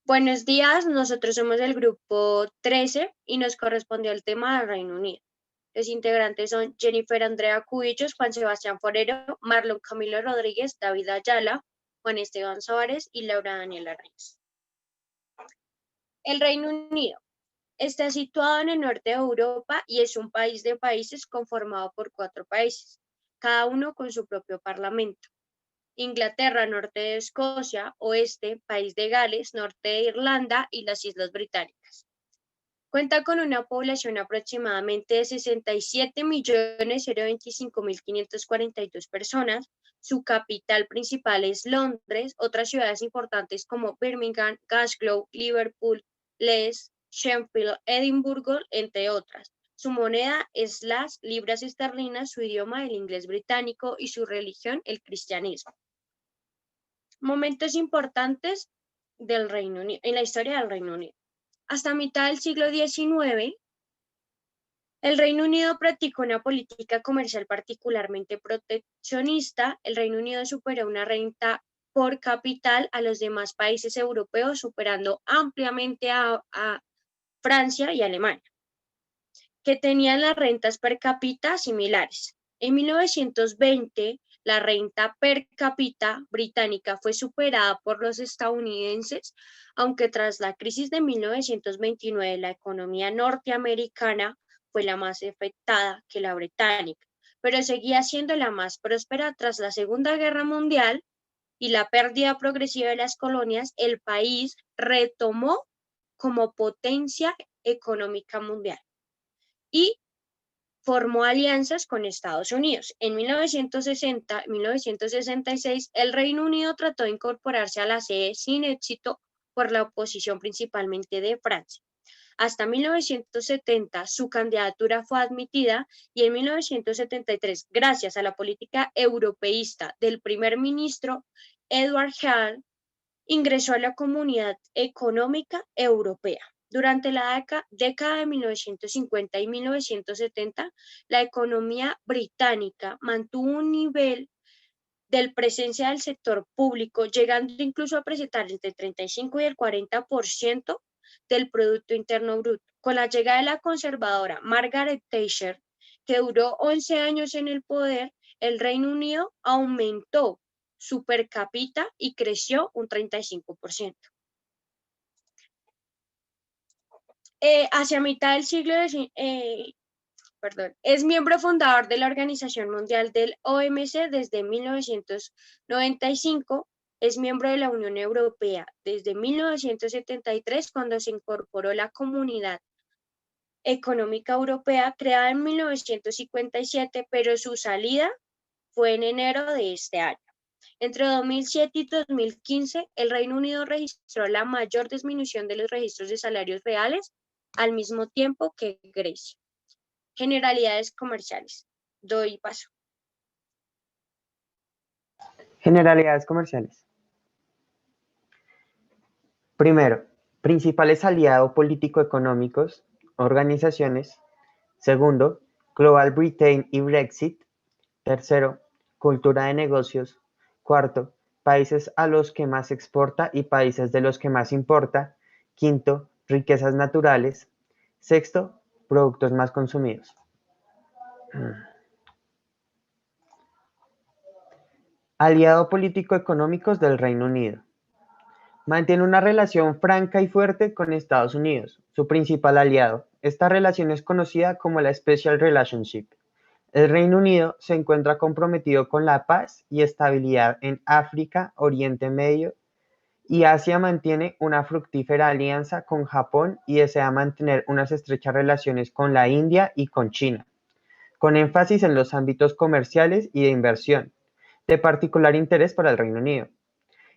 Buenos días, nosotros somos el grupo 13 y nos correspondió el tema del Reino Unido. Los integrantes son Jennifer Andrea Cubillos, Juan Sebastián Forero, Marlon Camilo Rodríguez, David Ayala, Juan Esteban Suárez y Laura Daniela Reyes. El Reino Unido está situado en el norte de Europa y es un país de países conformado por 4 países, cada uno con su propio parlamento. Inglaterra, norte de Escocia, oeste, país de Gales, norte de Irlanda y las Islas Británicas. Cuenta con una población aproximadamente de 67.025.542 personas. Su capital principal es Londres. Otras ciudades importantes como Birmingham, Glasgow, Liverpool, Leeds, Sheffield, Edimburgo, entre otras. Su moneda es las libras esterlinas, su idioma el inglés británico y su religión el cristianismo. Momentos importantes del Reino Unido, en la historia del Reino Unido. Hasta mitad del siglo XIX, el Reino Unido practicó una política comercial particularmente proteccionista. El Reino Unido superó una renta por capital a los demás países europeos, superando ampliamente a Francia y Alemania, que tenían las rentas per cápita similares. En 1920, la renta per cápita británica fue superada por los estadounidenses, aunque tras la crisis de 1929 la economía norteamericana fue la más afectada que la británica, pero seguía siendo la más próspera. Tras la Segunda Guerra Mundial y la pérdida progresiva de las colonias, el país retomó como potencia económica mundial y formó alianzas con Estados Unidos. En 1966, el Reino Unido trató de incorporarse a la CE sin éxito por la oposición principalmente de Francia. Hasta 1970, su candidatura fue admitida y en 1973, gracias a la política europeísta del primer ministro Edward Heath, ingresó a la Comunidad Económica Europea. Durante la década de 1950 y 1970, la economía británica mantuvo un nivel de presencia del sector público, llegando incluso a presentar entre el 35 y el 40% del Producto Interno Bruto. Con la llegada de la conservadora Margaret Thatcher, que duró 11 años en el poder, el Reino Unido aumentó su per cápita y creció un 35%. Hacia mitad del siglo es miembro fundador de la Organización Mundial del OMC desde 1995, es miembro de la Unión Europea desde 1973, cuando se incorporó la Comunidad Económica Europea, creada en 1957, pero su salida fue en enero de este año. Entre 2007 y 2015, el Reino Unido registró la mayor disminución de los registros de salarios reales, al mismo tiempo que Grecia. Generalidades comerciales. Doy paso. Generalidades comerciales. Primero, principales aliados político-económicos, organizaciones. Segundo, Global Britain y Brexit. Tercero, cultura de negocios. Cuarto, países a los que más exporta y países de los que más importa. Quinto, riquezas naturales. Sexto, productos más consumidos. Aliado político-económicos del Reino Unido. Mantiene una relación franca y fuerte con Estados Unidos, su principal aliado. Esta relación es conocida como la Special Relationship. El Reino Unido se encuentra comprometido con la paz y estabilidad en África, Oriente Medio y Asia. Mantiene una fructífera alianza con Japón y desea mantener unas estrechas relaciones con la India y con China, con énfasis en los ámbitos comerciales y de inversión, de particular interés para el Reino Unido.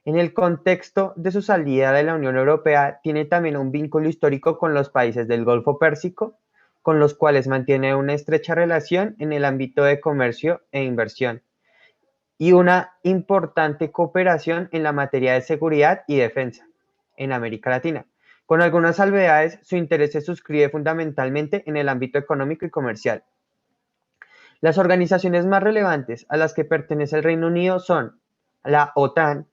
En el contexto de su salida de la Unión Europea, tiene también un vínculo histórico con los países del Golfo Pérsico, con los cuales mantiene una estrecha relación en el ámbito de comercio e inversión, y una importante cooperación en la materia de seguridad y defensa en América Latina. Con algunas salvedades, su interés se suscribe fundamentalmente en el ámbito económico y comercial. Las organizaciones más relevantes a las que pertenece el Reino Unido son la OTAN,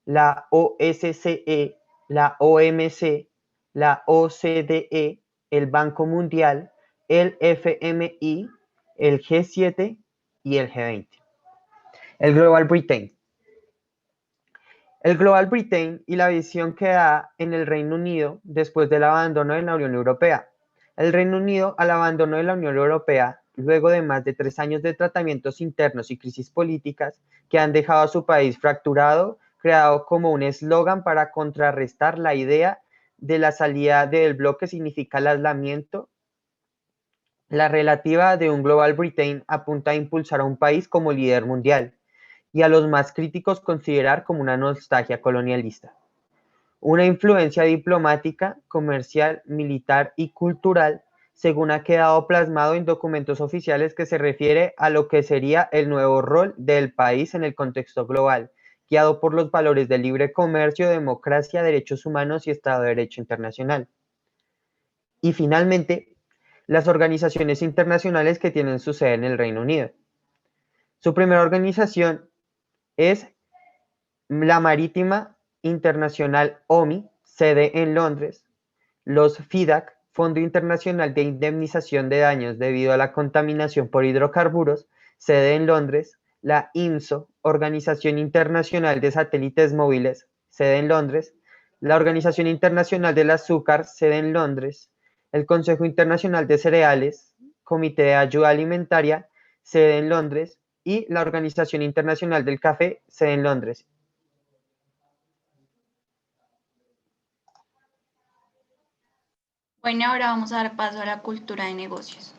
la OSCE, la OMC, la OCDE, el Banco Mundial, el FMI, el G7 y el G20. El Global Britain. El Global Britain y la visión que da en el Reino Unido después del abandono de la Unión Europea. El Reino Unido, al abandono de la Unión Europea, luego de más de 3 años de tratamientos internos y crisis políticas que han dejado a su país fracturado, creado como un eslogan para contrarrestar la idea de la salida del bloque significa el aislamiento. La relativa de un Global Britain apunta a impulsar a un país como líder mundial y a los más críticos considerar como una nostalgia colonialista. Una influencia diplomática, comercial, militar y cultural, según ha quedado plasmado en documentos oficiales que se refiere a lo que sería el nuevo rol del país en el contexto global, guiado por los valores de libre comercio, democracia, derechos humanos y Estado de Derecho internacional. Y finalmente, las organizaciones internacionales que tienen su sede en el Reino Unido. Su primera organización es la Marítima Internacional OMI, sede en Londres, los FIDAC, Fondo Internacional de Indemnización de Daños debido a la contaminación por hidrocarburos, sede en Londres, la INSO, Organización Internacional de Satélites Móviles, sede en Londres, la Organización Internacional del Azúcar, sede en Londres, el Consejo Internacional de Cereales, Comité de Ayuda Alimentaria, sede en Londres, y la Organización Internacional del Café, sede en Londres. Bueno, ahora vamos a dar paso a la cultura de negocios.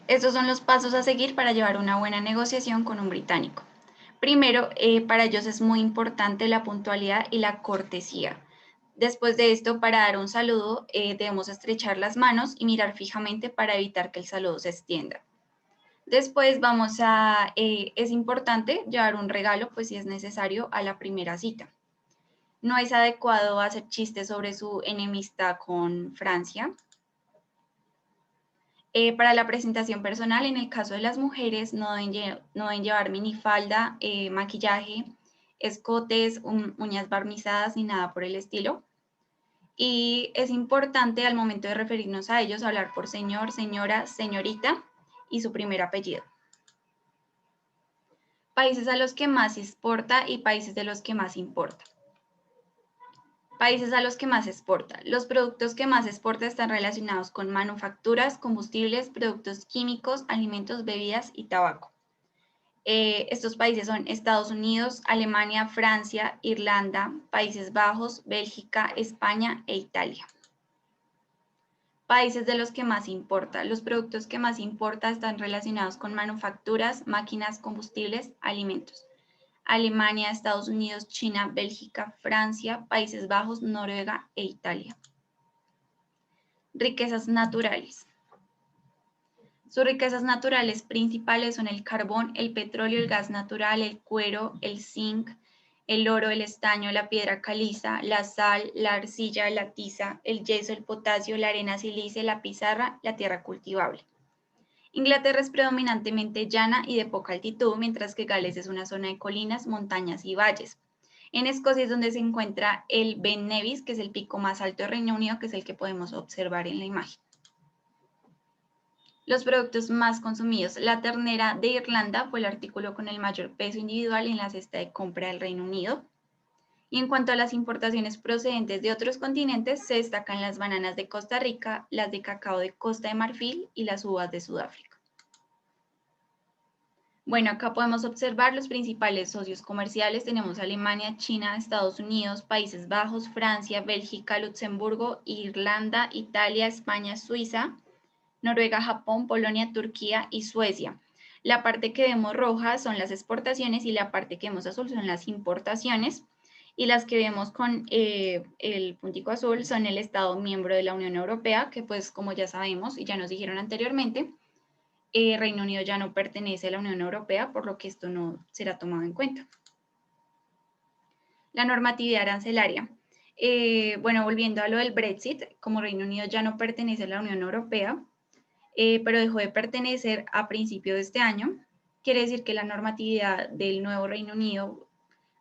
Estos son los pasos a seguir para llevar una buena negociación con un británico. Primero, para ellos es muy importante la puntualidad y la cortesía. Después de esto, para dar un saludo, debemos estrechar las manos y mirar fijamente para evitar que el saludo se extienda. Después es importante llevar un regalo, pues si es necesario, a la primera cita. No es adecuado hacer chistes sobre su enemistad con Francia. Para la presentación personal, en el caso de las mujeres, no deben llevar minifalda, maquillaje, escotes, uñas barnizadas ni nada por el estilo. Y es importante al momento de referirnos a ellos hablar por señor, señora, señorita y su primer apellido. Países a los que más exporta y países de los que más importa. Países a los que más exporta. Los productos que más exporta están relacionados con manufacturas, combustibles, productos químicos, alimentos, bebidas y tabaco. Estos países son Estados Unidos, Alemania, Francia, Irlanda, Países Bajos, Bélgica, España e Italia. Países de los que más importa. Los productos que más importa están relacionados con manufacturas, máquinas, combustibles, alimentos. Alemania, Estados Unidos, China, Bélgica, Francia, Países Bajos, Noruega e Italia. Riquezas naturales. Sus riquezas naturales principales son el carbón, el petróleo, el gas natural, el cuero, el zinc, el oro, el estaño, la piedra caliza, la sal, la arcilla, la tiza, el yeso, el potasio, la arena silice, la pizarra, la tierra cultivable. Inglaterra es predominantemente llana y de poca altitud, mientras que Gales es una zona de colinas, montañas y valles. En Escocia es donde se encuentra el Ben Nevis, que es el pico más alto de Reino Unido, que es el que podemos observar en la imagen. Los productos más consumidos. La ternera de Irlanda fue el artículo con el mayor peso individual en la cesta de compra del Reino Unido. Y en cuanto a las importaciones procedentes de otros continentes, se destacan las bananas de Costa Rica, las de cacao de Costa de Marfil y las uvas de Sudáfrica. Bueno, acá podemos observar los principales socios comerciales. Tenemos Alemania, China, Estados Unidos, Países Bajos, Francia, Bélgica, Luxemburgo, Irlanda, Italia, España, Suiza, Noruega, Japón, Polonia, Turquía y Suecia. La parte que vemos roja son las exportaciones y la parte que vemos azul son las importaciones. Y las que vemos con el puntico azul son el Estado miembro de la Unión Europea, que pues como ya sabemos y ya nos dijeron anteriormente, Reino Unido ya no pertenece a la Unión Europea, por lo que esto no será tomado en cuenta. La normatividad arancelaria. Bueno, volviendo a lo del Brexit, como Reino Unido ya no pertenece a la Unión Europea, pero dejó de pertenecer a principios de este año, quiere decir que la normatividad del nuevo Reino Unido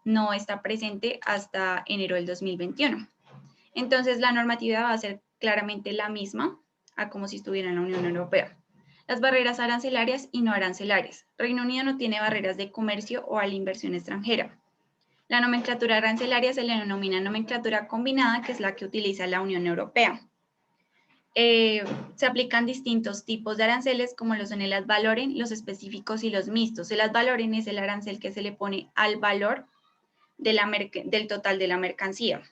no está presente hasta enero del 2021. Entonces, la normativa va a ser claramente la misma a como si estuviera en la Unión Europea. Las barreras arancelarias y no arancelarias. Reino Unido no tiene barreras de comercio o a la inversión extranjera. La nomenclatura arancelaria se le denomina nomenclatura combinada, que es la que utiliza la Unión Europea. Se aplican distintos tipos de aranceles, como lo son el ad valorem, los específicos y los mixtos. El ad valorem es el arancel que se le pone al valor del total de la mercancía.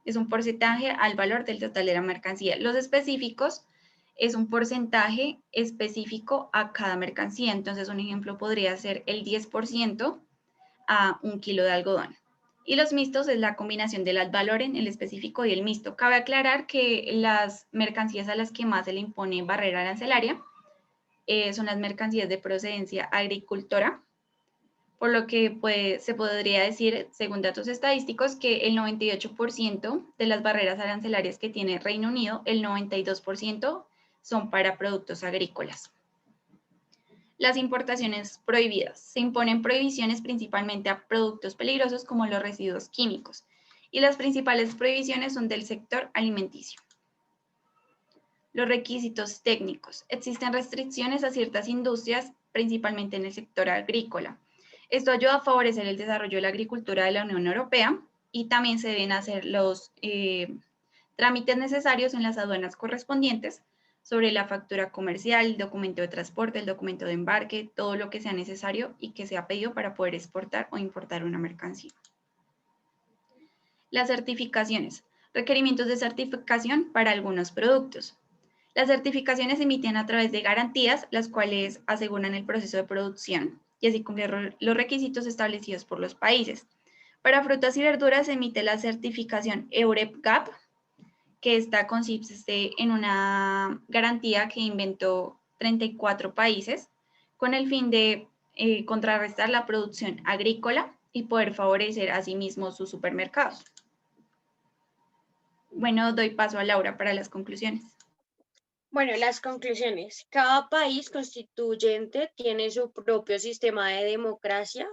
Es un porcentaje al valor del total de la mercancía. Los específicos es un porcentaje específico a cada mercancía. Entonces, un ejemplo podría ser el 10% a 1 kilo de algodón. Y los mixtos es la combinación del ad valorem, el específico y el mixto. Cabe aclarar que las mercancías a las que más se le impone barrera arancelaria son las mercancías de procedencia agricultora, por lo que se podría decir, según datos estadísticos, que el 98% de las barreras arancelarias que tiene Reino Unido, el 92% son para productos agrícolas. Las importaciones prohibidas. Se imponen prohibiciones principalmente a productos peligrosos como los residuos químicos, y las principales prohibiciones son del sector alimenticio. Los requisitos técnicos. Existen restricciones a ciertas industrias, principalmente en el sector agrícola. Esto ayuda a favorecer el desarrollo de la agricultura de la Unión Europea, y también se deben hacer los trámites necesarios en las aduanas correspondientes sobre la factura comercial, el documento de transporte, el documento de embarque, todo lo que sea necesario y que sea pedido para poder exportar o importar una mercancía. Las certificaciones. Requerimientos de certificación para algunos productos. Las certificaciones se emiten a través de garantías, las cuales aseguran el proceso de producción y así cumplir los requisitos establecidos por los países. Para frutas y verduras se emite la certificación EUREP-GAP, que esta consiste en una garantía que inventó 34 países con el fin de contrarrestar la producción agrícola y poder favorecer asimismo sus supermercados. Bueno, doy paso a Laura para las conclusiones. Bueno, las conclusiones. Cada país constituyente tiene su propio sistema de democracia,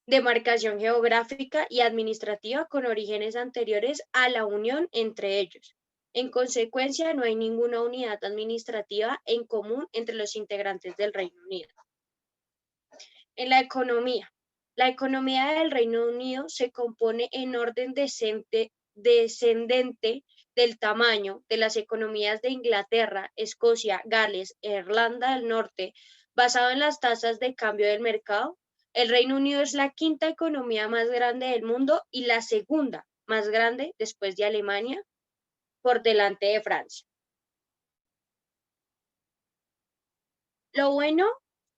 demarcación geográfica y administrativa con orígenes anteriores a la unión entre ellos. En consecuencia, no hay ninguna unidad administrativa en común entre los integrantes del Reino Unido. En la economía del Reino Unido se compone en orden descendente del tamaño de las economías de Inglaterra, Escocia, Gales e Irlanda del Norte, basado en las tasas de cambio del mercado. El Reino Unido es la quinta economía más grande del mundo y la segunda más grande después de Alemania, por delante de Francia. Lo bueno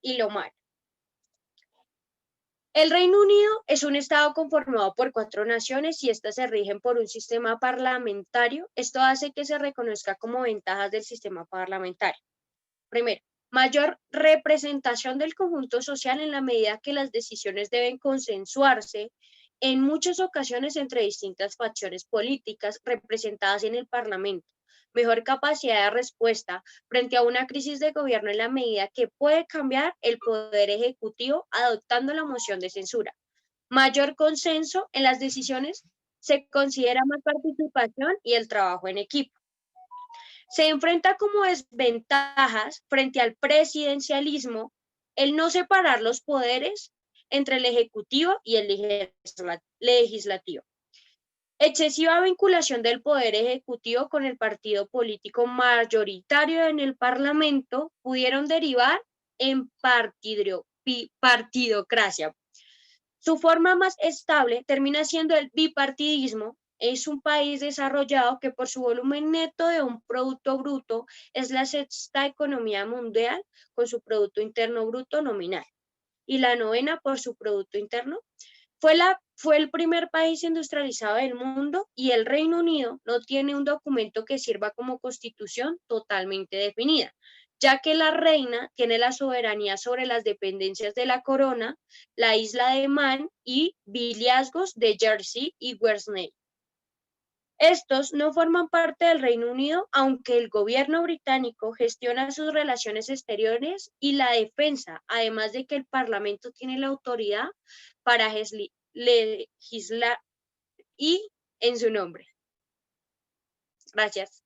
y lo malo. El Reino Unido es un estado conformado por 4 naciones y estas se rigen por un sistema parlamentario. Esto hace que se reconozca como ventajas del sistema parlamentario. Primero, mayor representación del conjunto social en la medida que las decisiones deben consensuarse en muchas ocasiones entre distintas facciones políticas representadas en el Parlamento. Mejor capacidad de respuesta frente a una crisis de gobierno en la medida que puede cambiar el poder ejecutivo adoptando la moción de censura. Mayor consenso en las decisiones, se considera más participación y el trabajo en equipo. Se enfrenta como desventajas frente al presidencialismo el no separar los poderes entre el ejecutivo y el legislativo. Excesiva vinculación del poder ejecutivo con el partido político mayoritario en el Parlamento pudieron derivar en partidocracia. Su forma más estable termina siendo el bipartidismo. Es un país desarrollado que por su volumen neto de un producto bruto es la sexta economía mundial con su Producto Interno Bruto nominal y la novena por su Producto Interno. Fue el primer país industrializado del mundo y el Reino Unido no tiene un documento que sirva como constitución totalmente definida, ya que la reina tiene la soberanía sobre las dependencias de la corona, la isla de Man y viliazgos de Jersey y Guernsey. Estos no forman parte del Reino Unido, aunque el gobierno británico gestiona sus relaciones exteriores y la defensa, además de que el Parlamento tiene la autoridad para legislar y en su nombre. Gracias.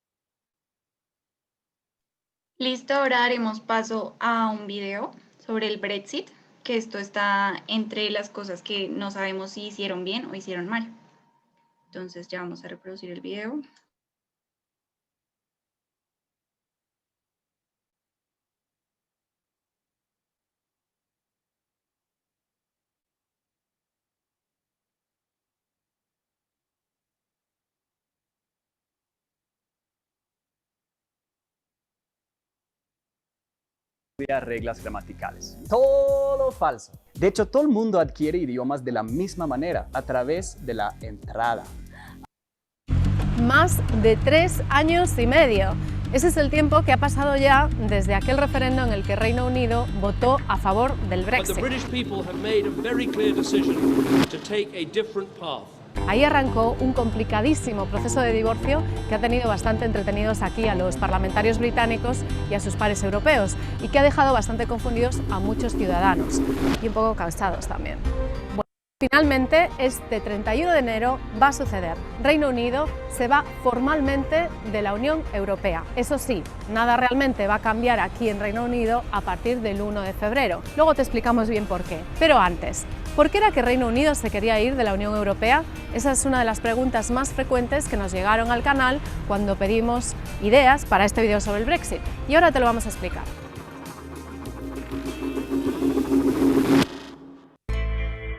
Listo, ahora daremos paso a un video sobre el Brexit, que esto está entre las cosas que no sabemos si hicieron bien o hicieron mal. Entonces ya vamos a reproducir el video. Reglas gramaticales. Todo falso. De hecho, todo el mundo adquiere idiomas de la misma manera, a través de la entrada. Más de 3 años y medio. Ese es el tiempo que ha pasado ya desde aquel referendo en el que Reino Unido votó a favor del Brexit. Ahí arrancó un complicadísimo proceso de divorcio que ha tenido bastante entretenidos aquí a los parlamentarios británicos y a sus pares europeos y que ha dejado bastante confundidos a muchos ciudadanos y un poco cansados también. Bueno, finalmente, este 31 de enero va a suceder. Reino Unido se va formalmente de la Unión Europea. Eso sí, nada realmente va a cambiar aquí en Reino Unido a partir del 1 de febrero. Luego te explicamos bien por qué. Pero antes, ¿por qué era que Reino Unido se quería ir de la Unión Europea? Esa es una de las preguntas más frecuentes que nos llegaron al canal cuando pedimos ideas para este video sobre el Brexit. Y ahora te lo vamos a explicar.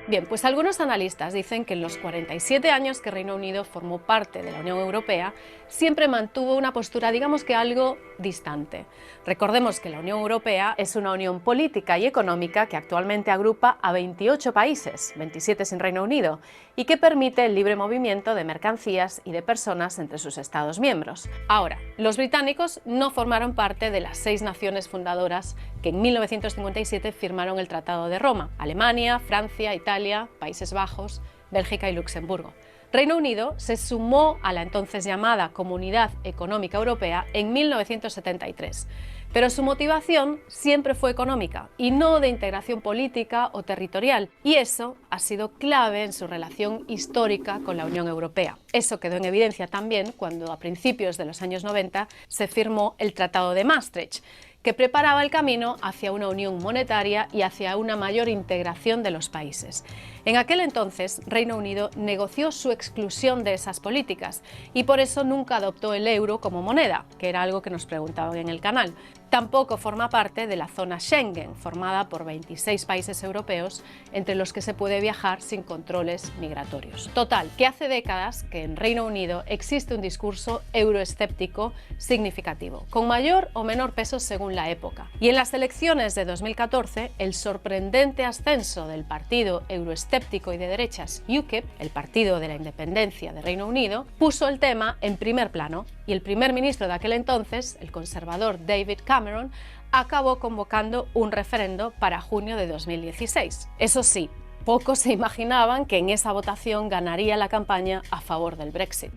Bien, pues algunos analistas dicen que en los 47 años que Reino Unido formó parte de la Unión Europea, siempre mantuvo una postura, digamos que algo distante. Recordemos que la Unión Europea es una unión política y económica que actualmente agrupa a 28 países, 27 sin Reino Unido, y que permite el libre movimiento de mercancías y de personas entre sus Estados miembros. Ahora, los británicos no formaron parte de las 6 naciones fundadoras que en 1957 firmaron el Tratado de Roma: Alemania, Francia, Italia, Países Bajos, Bélgica y Luxemburgo. Reino Unido se sumó a la entonces llamada Comunidad Económica Europea en 1973, pero su motivación siempre fue económica y no de integración política o territorial, y eso ha sido clave en su relación histórica con la Unión Europea. Eso quedó en evidencia también cuando a principios de los años 90 se firmó el Tratado de Maastricht, que preparaba el camino hacia una unión monetaria y hacia una mayor integración de los países. En aquel entonces, Reino Unido negoció su exclusión de esas políticas y por eso nunca adoptó el euro como moneda, que era algo que nos preguntaban en el canal. Tampoco forma parte de la zona Schengen, formada por 26 países europeos, entre los que se puede viajar sin controles migratorios. Total, que hace décadas que en Reino Unido existe un discurso euroescéptico significativo, con mayor o menor peso según la época. Y en las elecciones de 2014, el sorprendente ascenso del partido euroescéptico y de derechas UKIP, el Partido de la Independencia de Reino Unido, puso el tema en primer plano, y el primer ministro de aquel entonces, el conservador David Cameron, acabó convocando un referendo para junio de 2016. Eso sí, pocos se imaginaban que en esa votación ganaría la campaña a favor del Brexit.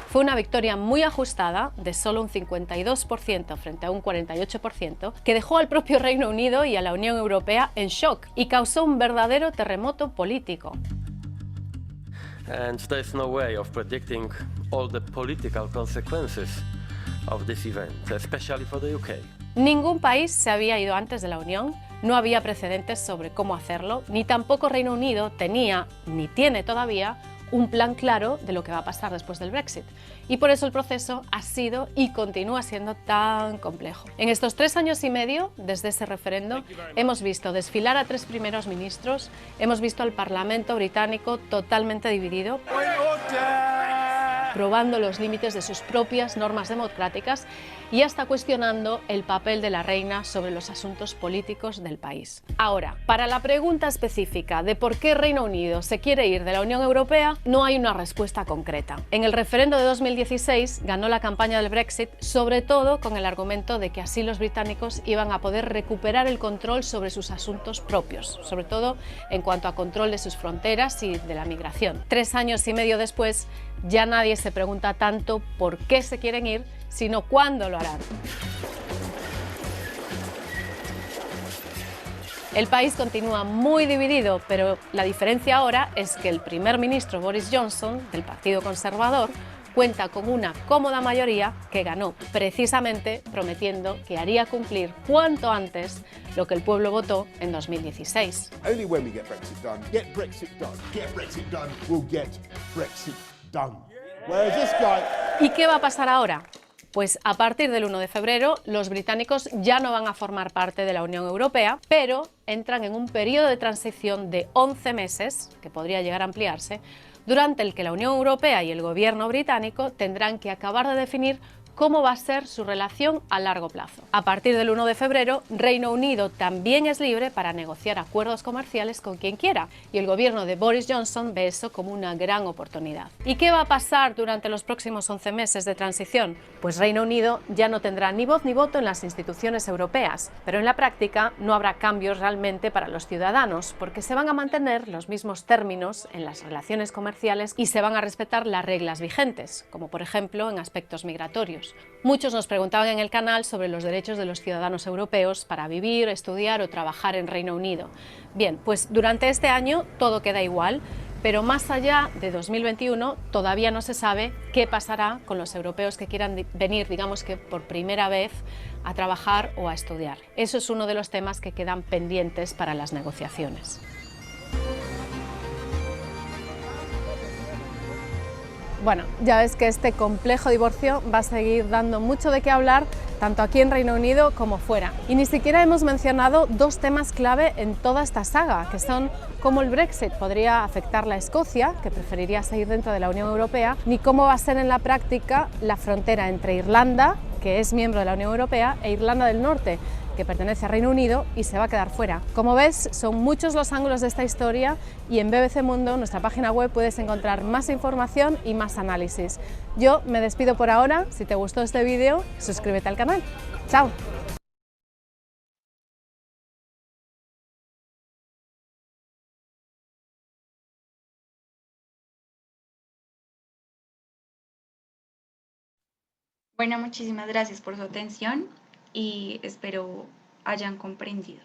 Fue una victoria muy ajustada, de solo un 52% frente a un 48%, que dejó al propio Reino Unido y a la Unión Europea en shock y causó un verdadero terremoto político. And there is no way of predicting all the political consequences of this event, especially for the UK. Ningún país se había ido antes de la Unión, no había precedentes sobre cómo hacerlo, ni tampoco Reino Unido tenía, ni tiene todavía, un plan claro de lo que va a pasar después del Brexit. Y por eso el proceso ha sido y continúa siendo tan complejo. En estos 3 años y medio, desde ese referendo, hemos visto desfilar a 3 primeros ministros, hemos visto al Parlamento británico totalmente dividido, probando los límites de sus propias normas democráticas y hasta cuestionando el papel de la reina sobre los asuntos políticos del país. Ahora, para la pregunta específica de por qué Reino Unido se quiere ir de la Unión Europea, no hay una respuesta concreta. En el referendo de 2016 ganó la campaña del Brexit, sobre todo con el argumento de que así los británicos iban a poder recuperar el control sobre sus asuntos propios, sobre todo en cuanto a control de sus fronteras y de la migración. 3 años y medio después, ya nadie se pregunta tanto por qué se quieren ir, sino cuándo lo harán. El país continúa muy dividido, pero la diferencia ahora es que el primer ministro Boris Johnson, del Partido Conservador, cuenta con una cómoda mayoría que ganó precisamente prometiendo que haría cumplir cuanto antes lo que el pueblo votó en 2016. Only when we get Brexit done, get Brexit done, get Brexit done, we'll get Brexit done. Whereas this guy... ¿Y qué va a pasar ahora? Pues a partir del 1 de febrero los británicos ya no van a formar parte de la Unión Europea, pero entran en un periodo de transición de 11 meses, que podría llegar a ampliarse, durante el que la Unión Europea y el gobierno británico tendrán que acabar de definir cómo va a ser su relación a largo plazo. A partir del 1 de febrero, Reino Unido también es libre para negociar acuerdos comerciales con quien quiera, y el gobierno de Boris Johnson ve eso como una gran oportunidad. ¿Y qué va a pasar durante los próximos 11 meses de transición? Pues Reino Unido ya no tendrá ni voz ni voto en las instituciones europeas, pero en la práctica no habrá cambios realmente para los ciudadanos, porque se van a mantener los mismos términos en las relaciones comerciales y se van a respetar las reglas vigentes, como por ejemplo en aspectos migratorios. Muchos nos preguntaban en el canal sobre los derechos de los ciudadanos europeos para vivir, estudiar o trabajar en Reino Unido. Bien, pues durante este año todo queda igual, pero más allá de 2021 todavía no se sabe qué pasará con los europeos que quieran venir, digamos que por primera vez, a trabajar o a estudiar. Eso es uno de los temas que quedan pendientes para las negociaciones. Bueno, ya ves que este complejo divorcio va a seguir dando mucho de qué hablar, tanto aquí en Reino Unido como fuera. Y ni siquiera hemos mencionado dos temas clave en toda esta saga, que son cómo el Brexit podría afectar a Escocia, que preferiría seguir dentro de la Unión Europea, ni cómo va a ser en la práctica la frontera entre Irlanda, que es miembro de la Unión Europea, e Irlanda del Norte, que pertenece a Reino Unido y se va a quedar fuera. Como ves, son muchos los ángulos de esta historia y en BBC Mundo, nuestra página web, puedes encontrar más información y más análisis. Yo me despido por ahora. Si te gustó este vídeo, suscríbete al canal. ¡Chao! Bueno, muchísimas gracias por su atención y espero hayan comprendido.